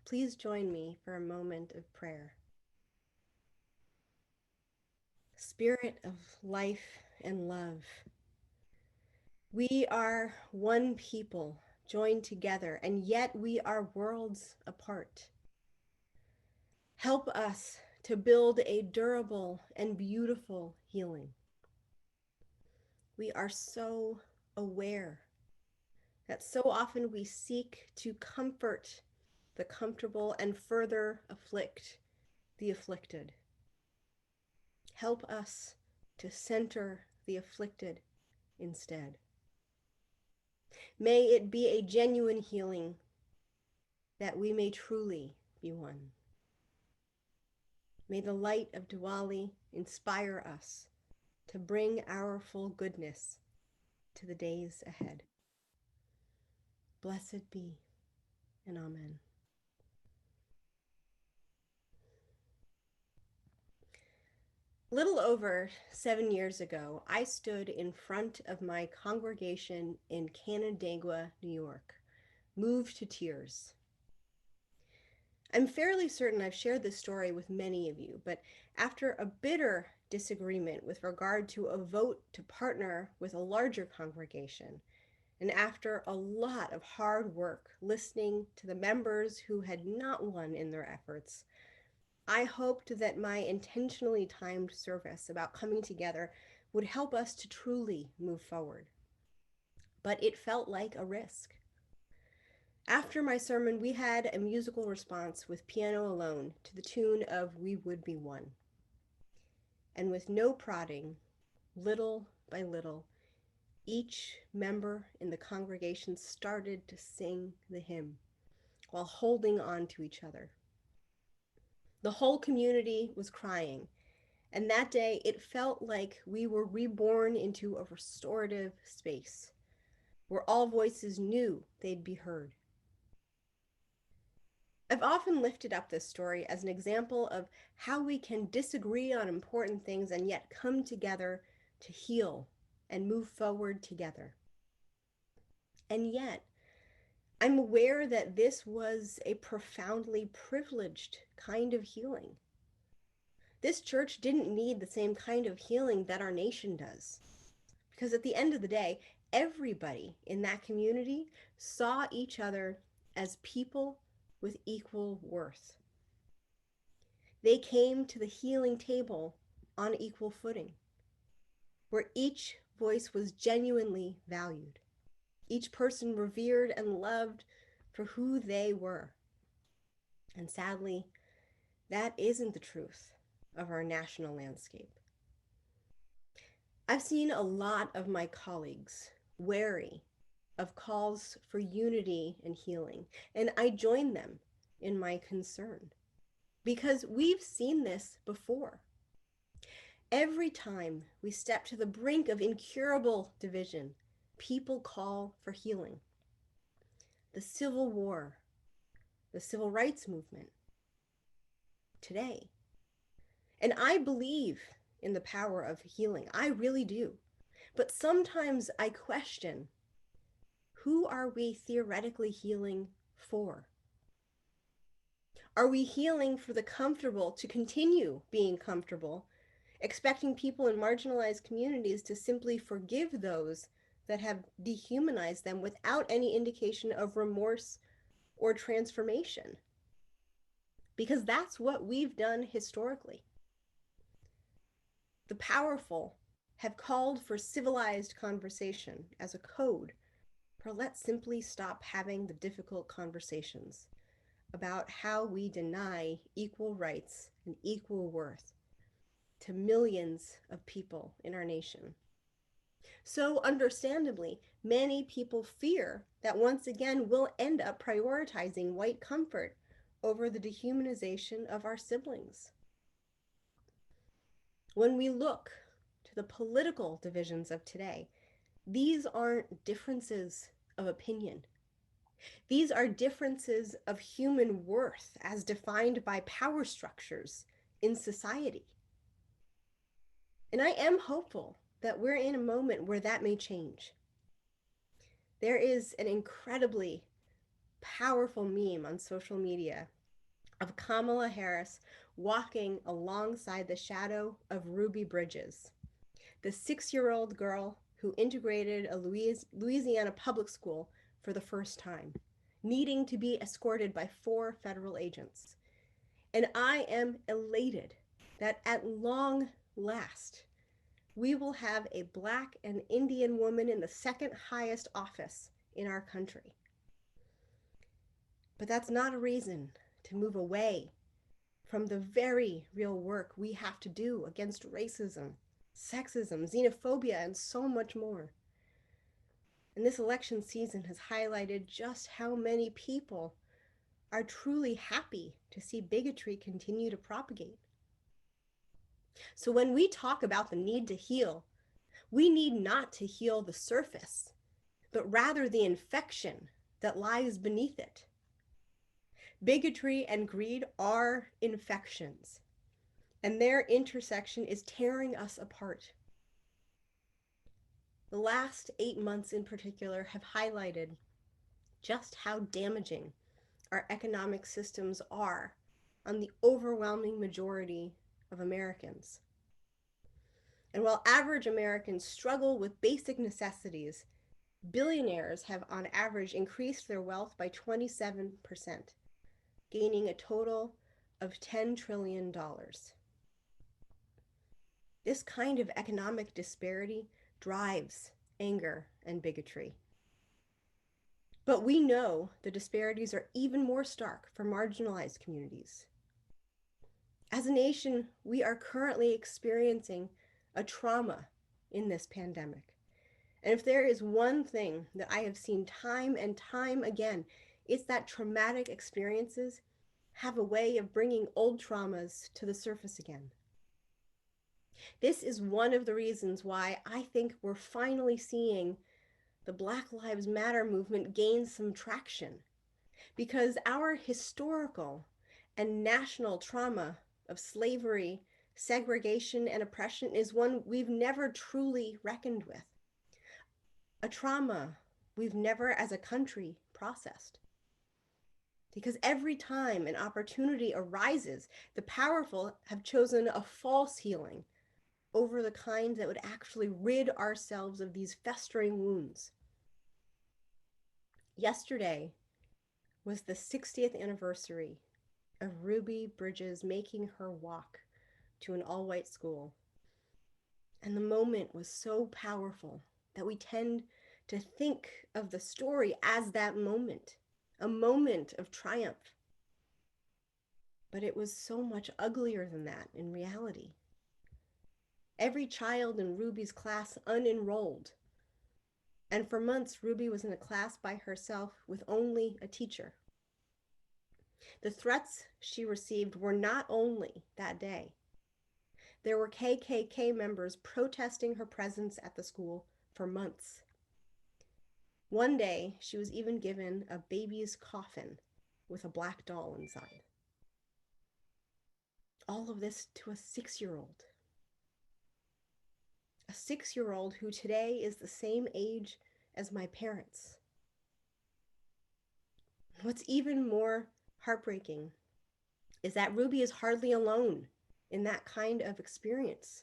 Please join me for a moment of prayer. Spirit of life and love, we are one people joined together, and yet we are worlds apart. Help us to build a durable and beautiful healing. We are so aware that so often we seek to comfort the comfortable and further afflict the afflicted. Help us to center the afflicted instead. May it be a genuine healing that we may truly be one. May the light of Diwali inspire us to bring our full goodness to the days ahead. Blessed be, and amen. Little over 7 years ago, I stood in front of my congregation in Canandaigua, New York, moved to tears. I'm fairly certain I've shared this story with many of you, but after a bitter disagreement with regard to a vote to partner with a larger congregation, and after a lot of hard work listening to the members who had not won in their efforts, I hoped that my intentionally timed service about coming together would help us to truly move forward. But it felt like a risk. After my sermon, we had a musical response with piano alone to the tune of We Would Be One. And with no prodding, little by little, each member in the congregation started to sing the hymn while holding on to each other. The whole community was crying, and that day it felt like we were reborn into a restorative space where all voices knew they'd be heard. I've often lifted up this story as an example of how we can disagree on important things and yet come together to heal and move forward together. And yet, I'm aware that this was a profoundly privileged kind of healing. This church didn't need the same kind of healing that our nation does. Because at the end of the day, everybody in that community saw each other as people with equal worth. They came to the healing table on equal footing, where each voice was genuinely valued, each person revered and loved for who they were. And sadly, that isn't the truth of our national landscape. I've seen a lot of my colleagues wary of calls for unity and healing, and I join them in my concern because we've seen this before. Every time we step to the brink of incurable division, people call for healing. The Civil War, the Civil Rights Movement, today. And I believe in the power of healing. I really do. But sometimes I question, who are we theoretically healing for? Are we healing for the comfortable to continue being comfortable, expecting people in marginalized communities to simply forgive those that have dehumanized them without any indication of remorse or transformation? Because that's what we've done historically. The powerful have called for civilized conversation as a code for let's simply stop having the difficult conversations about how we deny equal rights and equal worth to millions of people in our nation. So understandably, many people fear that once again we'll end up prioritizing white comfort over the dehumanization of our siblings. When we look to the political divisions of today, these aren't differences of opinion. These are differences of human worth as defined by power structures in society. And I am hopeful that we're in a moment where that may change. There is an incredibly powerful meme on social media of Kamala Harris walking alongside the shadow of Ruby Bridges, the 6 year old girl who integrated a Louisiana public school for the first time, needing to be escorted by 4 federal agents. And I am elated that at long last, we will have a Black and Indian woman in the second highest office in our country. But that's not a reason to move away from the very real work we have to do against racism, sexism, xenophobia, and so much more. And this election season has highlighted just how many people are truly happy to see bigotry continue to propagate. So when we talk about the need to heal, we need not to heal the surface, but rather the infection that lies beneath it. Bigotry and greed are infections, and their intersection is tearing us apart. The last 8 months in particular have highlighted just how damaging our economic systems are on the overwhelming majority of Americans. And while average Americans struggle with basic necessities, billionaires have on average increased their wealth by 27%, gaining a total of $10 trillion. This kind of economic disparity drives anger and bigotry. But we know the disparities are even more stark for marginalized communities. As a nation, we are currently experiencing a trauma in this pandemic. And if there is one thing that I have seen time and time again, it's that traumatic experiences have a way of bringing old traumas to the surface again. This is one of the reasons why I think we're finally seeing the Black Lives Matter movement gain some traction, because our historical and national trauma of slavery, segregation, and oppression is one we've never truly reckoned with. A trauma we've never as a country processed. Because every time an opportunity arises, the powerful have chosen a false healing over the kind that would actually rid ourselves of these festering wounds. Yesterday was the 60th anniversary of Ruby Bridges making her walk to an all-white school. And the moment was so powerful that we tend to think of the story as that moment, a moment of triumph. But it was so much uglier than that in reality. Every child in Ruby's class unenrolled. And for months, Ruby was in a class by herself with only a teacher. The threats she received were not only that day. There were KKK members protesting her presence at the school for months. One day, she was even given a baby's coffin with a black doll inside. All of this to a 6-year-old. A 6-year-old who today is the same age as my parents. What's even more heartbreaking is that Ruby is hardly alone in that kind of experience.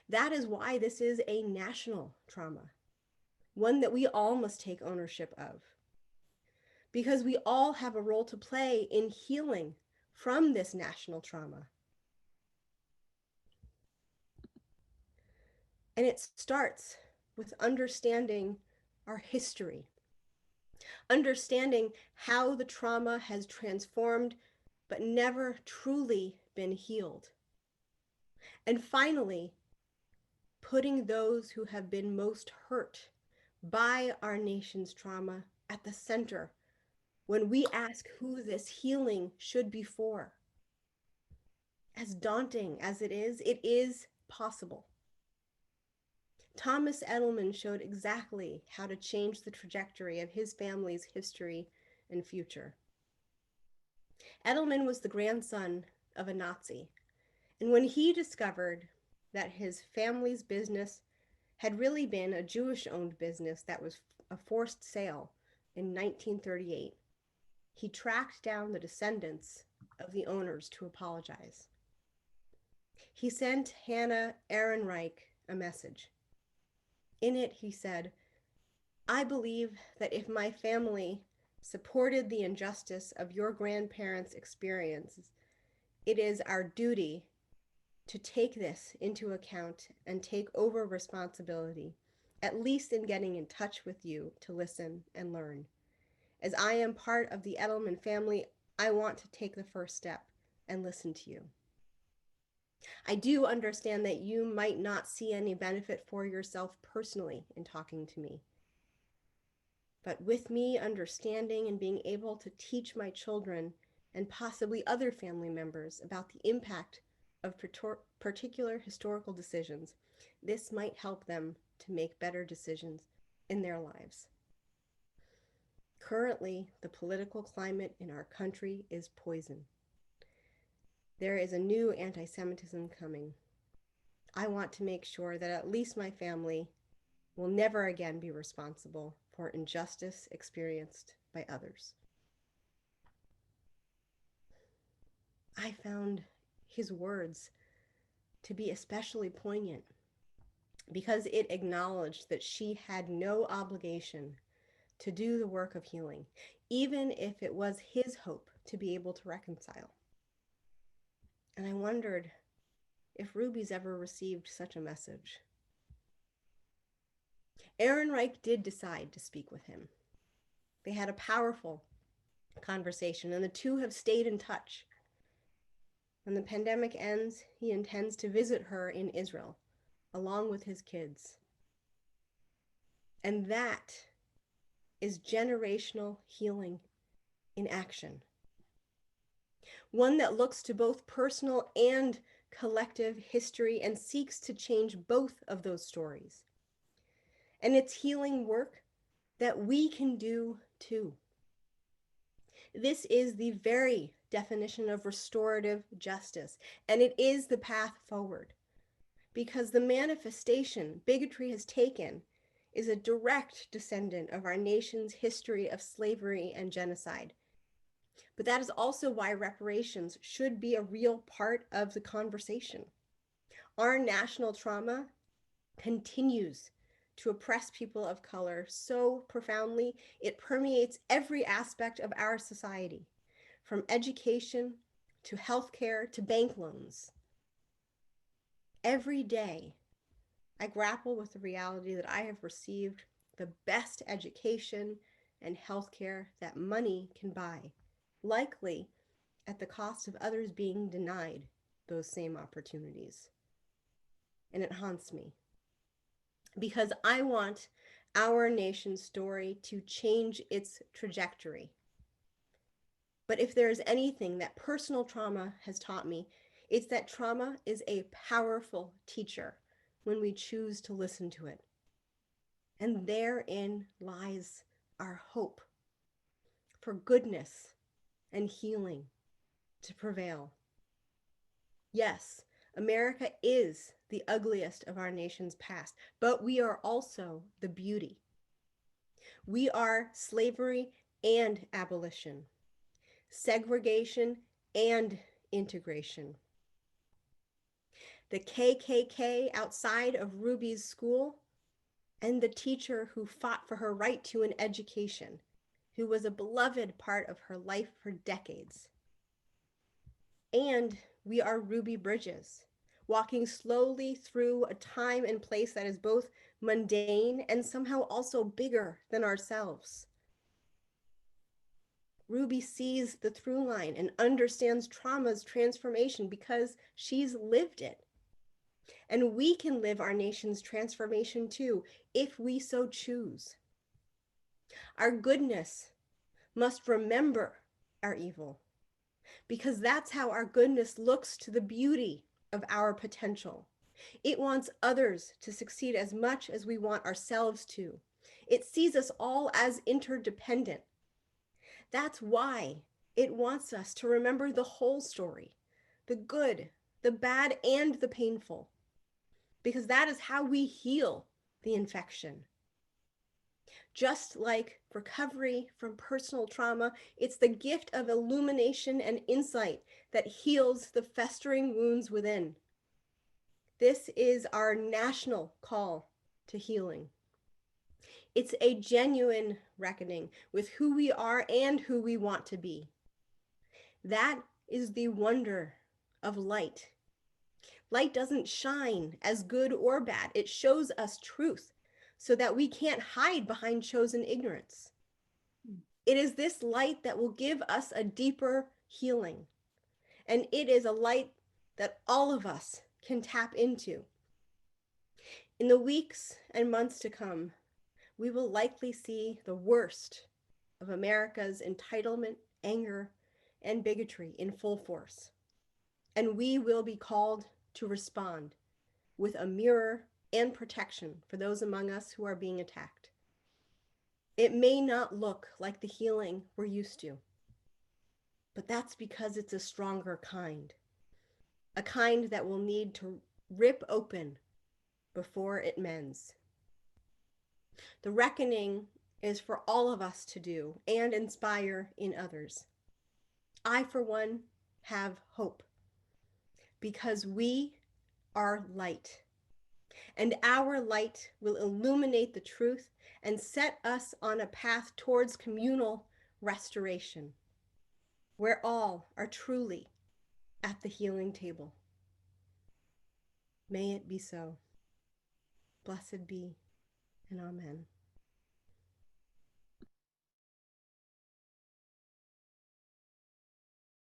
That is why this is a national trauma, one that we all must take ownership of. Because we all have a role to play in healing from this national trauma. And it starts with understanding our history, understanding how the trauma has transformed but never truly been healed. And finally, putting those who have been most hurt by our nation's trauma at the center when we ask who this healing should be for. As daunting as it is possible. Thomas Edelman showed exactly how to change the trajectory of his family's history and future. Edelman was the grandson of a Nazi, and when he discovered that his family's business had really been a Jewish-owned business that was a forced sale in 1938, he tracked down the descendants of the owners to apologize. He sent Hannah Ehrenreich a message. In it, he said, I believe that if my family supported the injustice of your grandparents' experiences, it is our duty to take this into account and take over responsibility, at least in getting in touch with you to listen and learn. As I am part of the Edelman family, I want to take the first step and listen to you. I do understand that you might not see any benefit for yourself personally in talking to me. But with me understanding and being able to teach my children and possibly other family members about the impact of particular historical decisions, this might help them to make better decisions in their lives. Currently, the political climate in our country is poison. There is a new anti Semitism coming. I want to make sure that at least my family will never again be responsible for injustice experienced by others. I found his words to be especially poignant because it acknowledged that she had no obligation to do the work of healing, even if it was his hope to be able to reconcile. And I wondered if Ruby's ever received such a message. Ehrenreich did decide to speak with him. They had a powerful conversation, and the two have stayed in touch. When the pandemic ends, he intends to visit her in Israel, along with his kids. And that is generational healing in action. One that looks to both personal and collective history and seeks to change both of those stories. And it's healing work that we can do too. This is the very definition of restorative justice, and it is the path forward. Because the manifestation bigotry has taken is a direct descendant of our nation's history of slavery and genocide. But that is also why reparations should be a real part of the conversation. Our national trauma continues to oppress people of color so profoundly, it permeates every aspect of our society, from education to healthcare to bank loans. Every day, I grapple with the reality that I have received the best education and healthcare that money can buy, likely at the cost of others being denied those same opportunities. And it haunts me because I want our nation's story to change its trajectory. But if there is anything that personal trauma has taught me, it's that trauma is a powerful teacher when we choose to listen to it. And therein lies our hope for goodness and healing to prevail. Yes, America is the ugliest of our nation's past, but we are also the beauty. We are slavery and abolition, segregation and integration. The KKK outside of Ruby's school, and the teacher who fought for her right to an education, who was a beloved part of her life for decades. And we are Ruby Bridges, walking slowly through a time and place that is both mundane and somehow also bigger than ourselves. Ruby sees the through line and understands trauma's transformation because she's lived it. And we can live our nation's transformation too, if we so choose. Our goodness must remember our evil, because that's how our goodness looks to the beauty of our potential. It wants others to succeed as much as we want ourselves to. It sees us all as interdependent. That's why it wants us to remember the whole story, the good, the bad, and the painful, because that is how we heal the infection. Just like recovery from personal trauma, it's the gift of illumination and insight that heals the festering wounds within. This is our national call to healing. It's a genuine reckoning with who we are and who we want to be. That is the wonder of light. Light doesn't shine as good or bad. It shows us truth so that we can't hide behind chosen ignorance. It is this light that will give us a deeper healing. And it is a light that all of us can tap into. In the weeks and months to come, we will likely see the worst of America's entitlement, anger, and bigotry in full force. And we will be called to respond with a mirror and protection for those among us who are being attacked. It may not look like the healing we're used to, but that's because it's a stronger kind, a kind that will need to rip open before it mends. The reckoning is for all of us to do and inspire in others. I, for one, have hope because we are light, and our light will illuminate the truth and set us on a path towards communal restoration, where all are truly at the healing table. May it be so. Blessed be, and amen.